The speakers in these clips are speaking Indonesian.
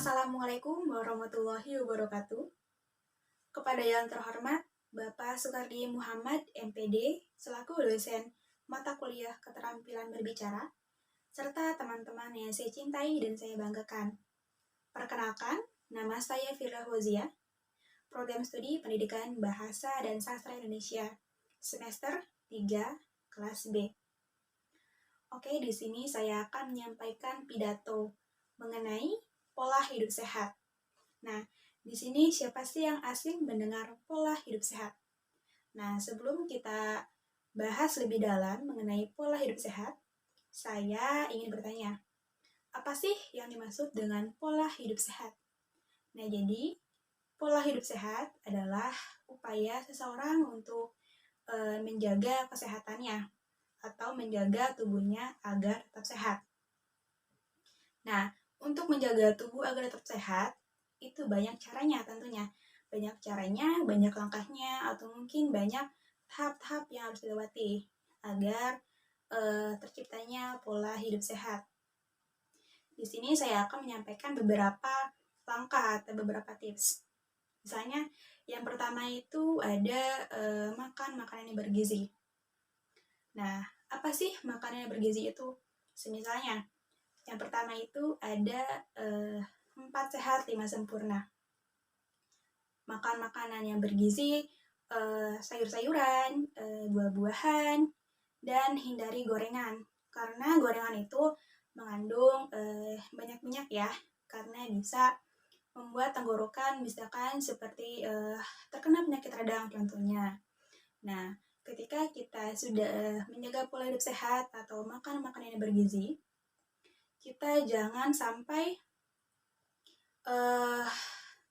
Assalamualaikum warahmatullahi wabarakatuh. Kepada yang terhormat Bapak Sukardi Muhammad MPD selaku dosen mata kuliah keterampilan berbicara, serta teman-teman yang saya cintai dan saya banggakan. Perkenalkan, nama saya Firda Hozia, Program Studi Pendidikan Bahasa dan Sastra Indonesia, semester 3, kelas B. Oke, di sini saya akan menyampaikan pidato mengenai pola hidup sehat. Nah, di sini siapa sih yang asing mendengar pola hidup sehat? Nah, sebelum kita bahas lebih dalam mengenai pola hidup sehat, saya ingin bertanya, apa sih yang dimaksud dengan pola hidup sehat? Nah, jadi pola hidup sehat adalah upaya seseorang untuk menjaga kesehatannya atau menjaga tubuhnya agar tetap sehat. Nah, untuk menjaga tubuh agar tetap sehat, itu banyak caranya tentunya. Banyak caranya, banyak langkahnya, atau mungkin banyak tahap-tahap yang harus dilewati agar terciptanya pola hidup sehat. Di sini saya akan menyampaikan beberapa langkah atau beberapa tips. Misalnya, yang pertama itu ada makan makanan yang bergizi. Nah, apa sih makanan yang bergizi itu? Misalnya, yang pertama itu ada 4 sehat 5 sempurna. Makan makanan yang bergizi, sayur-sayuran, buah-buahan, dan hindari gorengan. Karena gorengan itu mengandung banyak minyak ya, karena bisa membuat tenggorokan misalkan seperti terkena penyakit radang contohnya. Nah, ketika kita sudah menjaga pola hidup sehat atau makan makanan yang bergizi, kita jangan sampai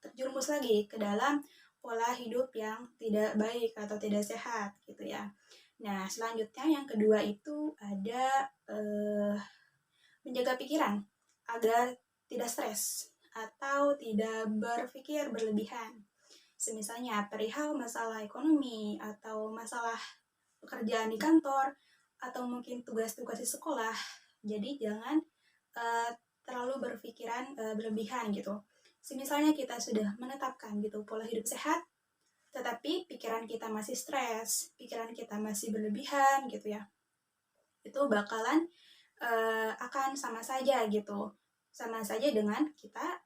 terjerumus lagi ke dalam pola hidup yang tidak baik atau tidak sehat gitu ya. Nah, selanjutnya yang kedua itu ada menjaga pikiran agar tidak stres atau tidak berpikir berlebihan. Semisalnya perihal masalah ekonomi atau masalah pekerjaan di kantor atau mungkin tugas-tugas di sekolah. Jadi jangan terlalu berpikiran berlebihan gitu. Misalnya kita sudah menetapkan gitu pola hidup sehat, tetapi pikiran kita masih stres, pikiran kita masih berlebihan gitu ya. Itu bakalan akan sama saja gitu. Sama saja dengan kita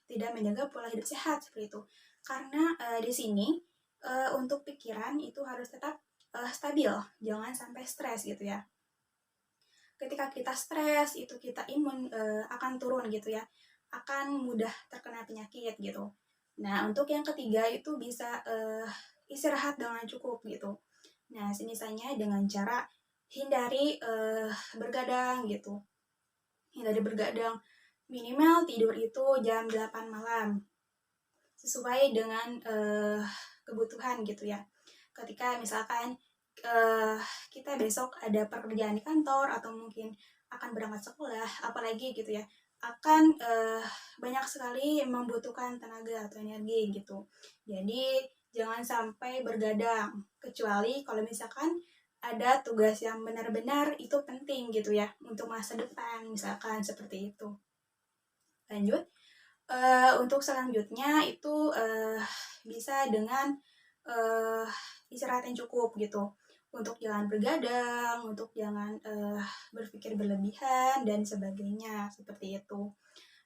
tidak menjaga pola hidup sehat seperti itu. Karena di sini untuk pikiran itu harus tetap stabil, jangan sampai stres gitu ya. Ketika kita stres, itu kita imun akan turun gitu ya, akan mudah terkena penyakit gitu. Nah, untuk yang ketiga itu bisa istirahat dengan cukup gitu. Nah, misalnya dengan cara hindari bergadang gitu. Hindari bergadang, minimal tidur itu jam 8 malam. Sesuai dengan kebutuhan gitu ya. Ketika misalkan kita besok ada pekerjaan di kantor atau mungkin akan berangkat sekolah, apalagi gitu ya, akan banyak sekali membutuhkan tenaga atau energi gitu. Jadi jangan sampai bergadang, kecuali kalau misalkan ada tugas yang benar-benar itu penting gitu ya untuk masa depan, misalkan seperti itu. Lanjut, untuk selanjutnya itu bisa dengan istirahat yang cukup gitu, untuk jangan bergadang, untuk jangan berpikir berlebihan dan sebagainya seperti itu.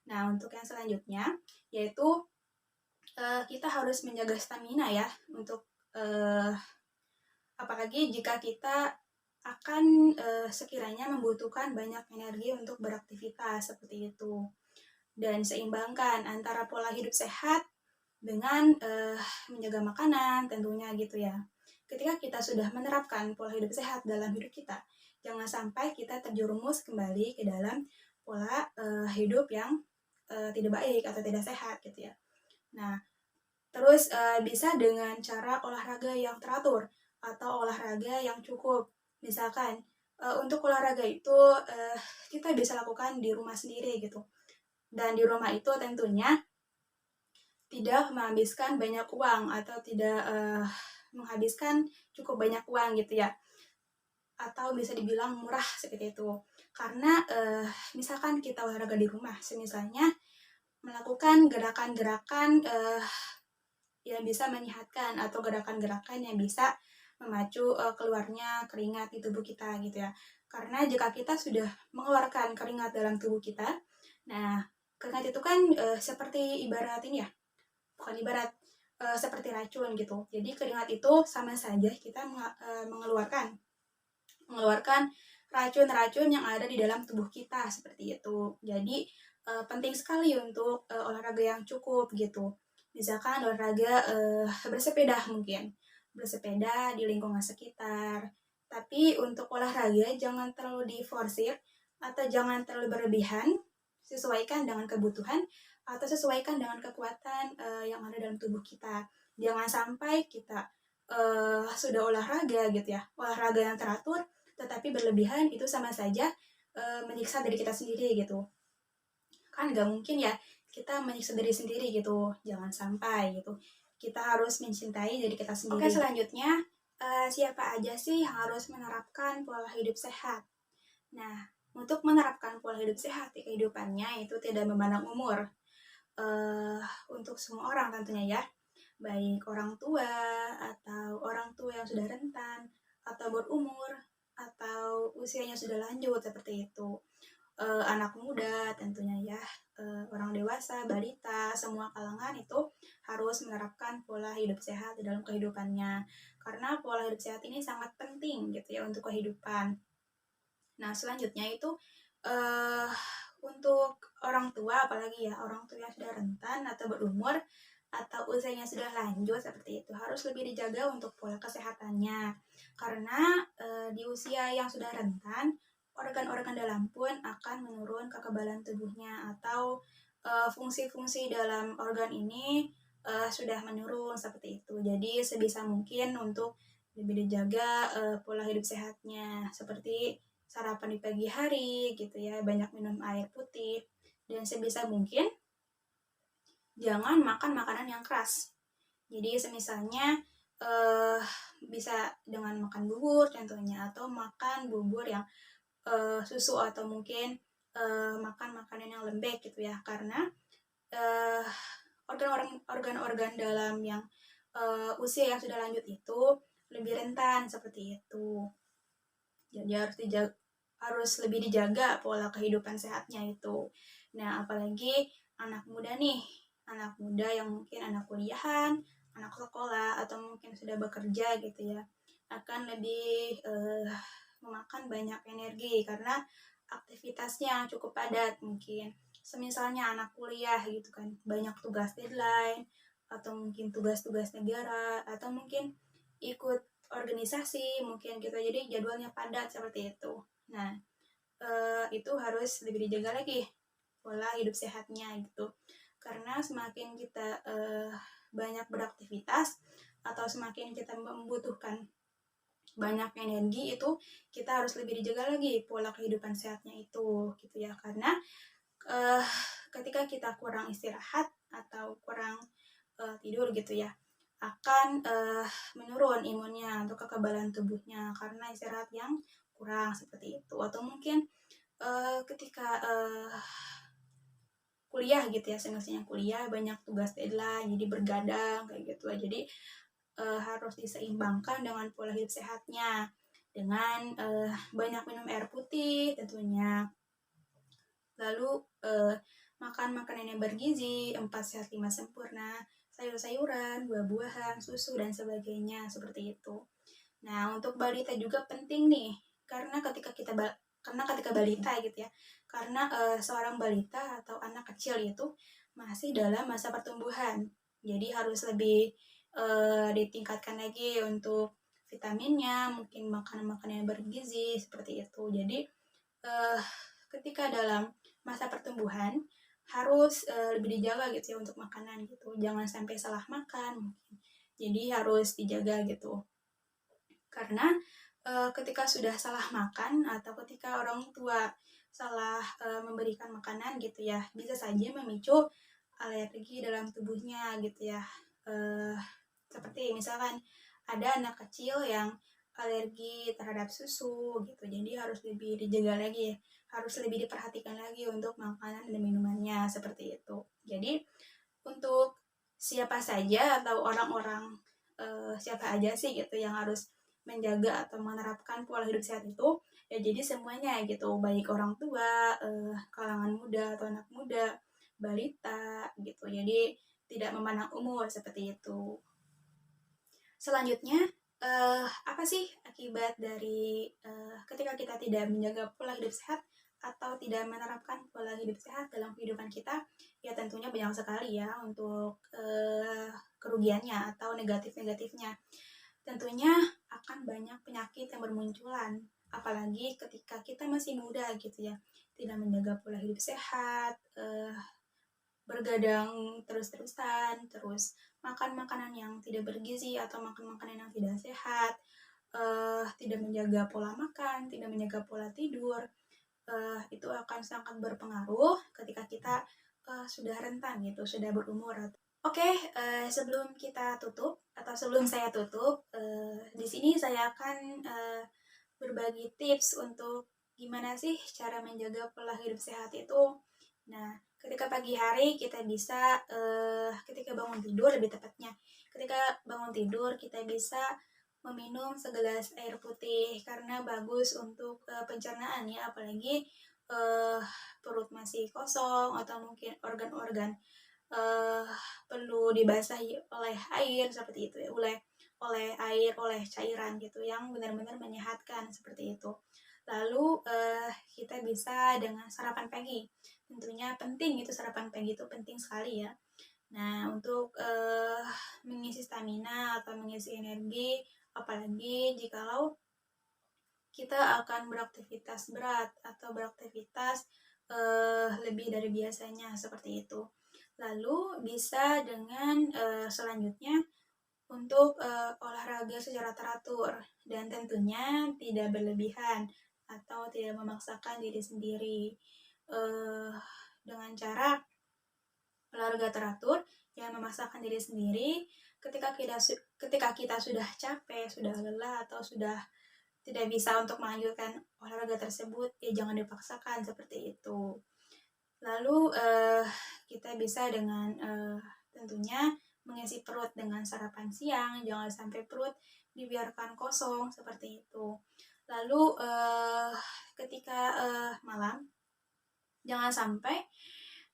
Nah, untuk yang selanjutnya yaitu kita harus menjaga stamina ya, untuk apalagi jika kita akan sekiranya membutuhkan banyak energi untuk beraktivitas seperti itu. Dan seimbangkan antara pola hidup sehat dengan menjaga makanan tentunya gitu ya. Ketika kita sudah menerapkan pola hidup sehat dalam hidup kita, jangan sampai kita terjerumus kembali ke dalam pola hidup yang tidak baik atau tidak sehat gitu ya. Nah, terus bisa dengan cara olahraga yang teratur atau olahraga yang cukup. Misalkan untuk olahraga itu kita bisa lakukan di rumah sendiri gitu. Dan di rumah itu tentunya tidak menghabiskan banyak uang atau tidak menghabiskan cukup banyak uang gitu ya, atau bisa dibilang murah seperti itu. Karena misalkan kita olahraga di rumah, misalnya melakukan gerakan-gerakan yang bisa menyehatkan atau gerakan-gerakan yang bisa memacu keluarnya keringat di tubuh kita gitu ya. Karena jika kita sudah mengeluarkan keringat dalam tubuh kita, nah keringat itu kan seperti ibarat ini ya, bukan ibarat, seperti racun gitu. Jadi keringat itu sama saja kita mengeluarkan racun-racun yang ada di dalam tubuh kita seperti itu. Jadi penting sekali untuk olahraga yang cukup gitu. Misalkan olahraga bersepeda mungkin, bersepeda di lingkungan sekitar. Tapi untuk olahraga jangan terlalu diforsir atau jangan terlalu berlebihan, sesuaikan dengan kebutuhan atau sesuaikan dengan kekuatan yang ada dalam tubuh kita. Jangan sampai kita sudah olahraga gitu ya, olahraga yang teratur tetapi berlebihan itu sama saja menyiksa diri kita sendiri gitu. Kan nggak mungkin ya kita menyiksa diri sendiri gitu, jangan sampai gitu. Kita harus mencintai diri kita sendiri. Oke, selanjutnya siapa aja sih yang harus menerapkan pola hidup sehat? Nah, untuk menerapkan pola hidup sehat di kehidupannya itu tidak memandang umur. Untuk semua orang tentunya ya, baik orang tua atau orang tua yang sudah rentan atau berumur atau usianya sudah lanjut seperti itu, anak muda tentunya ya, orang dewasa, balita, semua kalangan itu harus menerapkan pola hidup sehat di dalam kehidupannya karena pola hidup sehat ini sangat penting gitu ya untuk kehidupan. Nah selanjutnya itu untuk orang tua, apalagi ya orang tua yang sudah rentan atau berumur atau usianya sudah lanjut seperti itu harus lebih dijaga untuk pola kesehatannya karena di usia yang sudah rentan organ-organ dalam pun akan menurun kekebalan tubuhnya atau fungsi-fungsi dalam organ ini sudah menurun seperti itu. Jadi sebisa mungkin untuk lebih dijaga pola hidup sehatnya seperti sarapan di pagi hari gitu ya, banyak minum air putih dan sebisa mungkin jangan makan makanan yang keras. Jadi semisalnya bisa dengan makan bubur contohnya atau makan bubur yang susu atau mungkin makan makanan yang lembek gitu ya karena organ-organ dalam yang usia yang sudah lanjut itu lebih rentan seperti itu. Jadi harus lebih dijaga pola kehidupan sehatnya itu. Nah, apalagi anak muda nih, anak muda yang mungkin anak kuliahan, anak sekolah, atau mungkin sudah bekerja gitu ya, akan lebih memakan banyak energi karena aktivitasnya cukup padat mungkin. Semisalnya anak kuliah gitu kan, banyak tugas deadline, atau mungkin tugas-tugas negara, atau mungkin ikut organisasi mungkin gitu, jadi jadwalnya padat seperti itu. Nah itu harus lebih dijaga lagi pola hidup sehatnya gitu karena semakin kita banyak beraktivitas atau semakin kita membutuhkan banyak energi itu kita harus lebih dijaga lagi pola kehidupan sehatnya itu gitu ya karena ketika kita kurang istirahat atau kurang tidur gitu ya akan menurun imunnya untuk kekebalan tubuhnya karena istirahat yang kurang seperti itu atau mungkin ketika kuliah gitu ya semestinya kuliah banyak tugas deadline jadi bergadang kayak gitu lah jadi harus diseimbangkan dengan pola hidup sehatnya dengan banyak minum air putih tentunya lalu makan makanan yang bergizi 4 sehat 5 sempurna sayur-sayuran, buah-buahan, susu dan sebagainya seperti itu. Nah untuk balita juga penting nih karena ketika balita gitu ya karena seorang balita atau anak kecil itu masih dalam masa pertumbuhan jadi harus lebih ditingkatkan lagi untuk vitaminnya mungkin makanan-makanan yang bergizi seperti itu jadi ketika dalam masa pertumbuhan harus lebih dijaga gitu ya untuk makanan gitu jangan sampai salah makan mungkin jadi harus dijaga gitu karena ketika sudah salah makan atau ketika orang tua salah memberikan makanan gitu ya bisa saja memicu alergi dalam tubuhnya gitu ya seperti misalkan ada anak kecil yang alergi terhadap susu gitu. Jadi harus lebih dijaga lagi, harus lebih diperhatikan lagi untuk makanan dan minumannya seperti itu. Jadi untuk siapa saja atau orang-orang siapa aja sih gitu yang harus menjaga atau menerapkan pola hidup sehat itu, ya jadi semuanya gitu, baik orang tua, kalangan muda atau anak muda, balita gitu. Jadi tidak memandang umur seperti itu. Selanjutnya, apa sih akibat dari ketika kita tidak menjaga pola hidup sehat atau tidak menerapkan pola hidup sehat dalam kehidupan kita? Ya tentunya banyak sekali ya untuk kerugiannya atau negatif-negatifnya. Tentunya akan banyak penyakit yang bermunculan, apalagi ketika kita masih muda gitu ya, tidak menjaga pola hidup sehat, bergadang terus-terusan, terus makan makanan yang tidak bergizi atau makan makanan yang tidak sehat, tidak menjaga pola makan, tidak menjaga pola tidur, itu akan sangat berpengaruh ketika kita sudah rentan gitu, sudah berumur. Oke, sebelum kita tutup atau sebelum saya tutup, di sini saya akan berbagi tips untuk gimana sih cara menjaga pola hidup sehat itu. Nah, ketika pagi hari kita bisa, ketika bangun tidur lebih tepatnya, ketika bangun tidur kita bisa meminum segelas air putih karena bagus untuk pencernaan ya, apalagi perut masih kosong atau mungkin organ-organ uh, perlu dibasahi oleh air seperti itu ya, oleh air, oleh cairan gitu yang benar-benar menyehatkan seperti itu. Lalu kita bisa dengan sarapan pagi. Tentunya penting itu, sarapan pagi itu penting sekali ya. Nah, untuk mengisi stamina atau mengisi energi, apalagi jikalau kita akan beraktivitas berat atau beraktivitas lebih dari biasanya seperti itu. Lalu bisa dengan selanjutnya untuk olahraga secara teratur dan tentunya tidak berlebihan atau tidak memaksakan diri sendiri dengan cara olahraga teratur yang memaksakan diri sendiri ketika kita sudah capek, sudah lelah atau sudah tidak bisa untuk melanjutkan olahraga tersebut, ya jangan dipaksakan seperti itu. Lalu kita bisa dengan tentunya mengisi perut dengan sarapan siang, jangan sampai perut dibiarkan kosong seperti itu. Lalu ketika malam, jangan sampai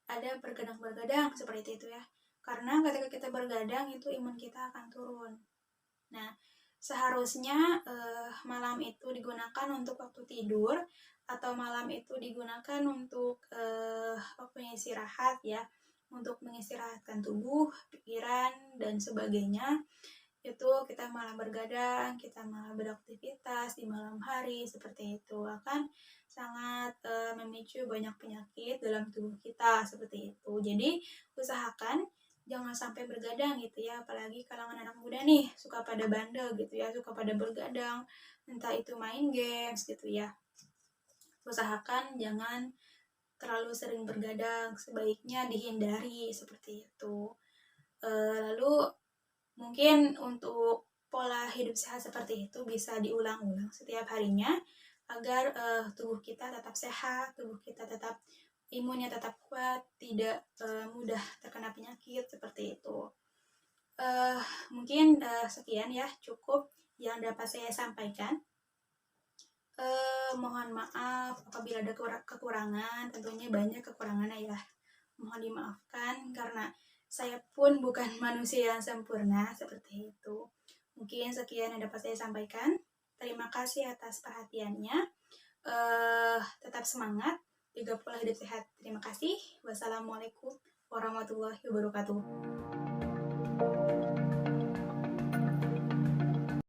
ada bergadang-bergadang seperti itu ya. Karena ketika kita bergadang itu imun kita akan turun. Nah, seharusnya malam itu digunakan untuk waktu tidur atau malam itu digunakan untuk waktunya istirahat ya, untuk mengistirahatkan tubuh, pikiran, dan sebagainya. Itu kita malah bergadang, kita malah beraktivitas di malam hari seperti itu akan sangat memicu banyak penyakit dalam tubuh kita seperti itu. Jadi usahakan jangan sampai bergadang gitu ya, apalagi kalangan anak muda nih suka pada bandel gitu ya, suka pada bergadang, entah itu main games gitu ya. Usahakan jangan terlalu sering bergadang, sebaiknya dihindari seperti itu. Lalu mungkin untuk pola hidup sehat seperti itu bisa diulang-ulang setiap harinya agar tubuh kita tetap sehat, tubuh kita tetap imunnya tetap kuat, tidak mudah terkena penyakit seperti itu. Mungkin sekian ya, cukup yang dapat saya sampaikan. Mohon maaf apabila ada kekurangan, tentunya banyak kekurangannya ya. Mohon dimaafkan karena saya pun bukan manusia yang sempurna seperti itu. Mungkin sekian yang dapat saya sampaikan. Terima kasih atas perhatiannya. Tetap semangat, jaga pola hidup sehat. Terima kasih. Wassalamualaikum warahmatullahi wabarakatuh.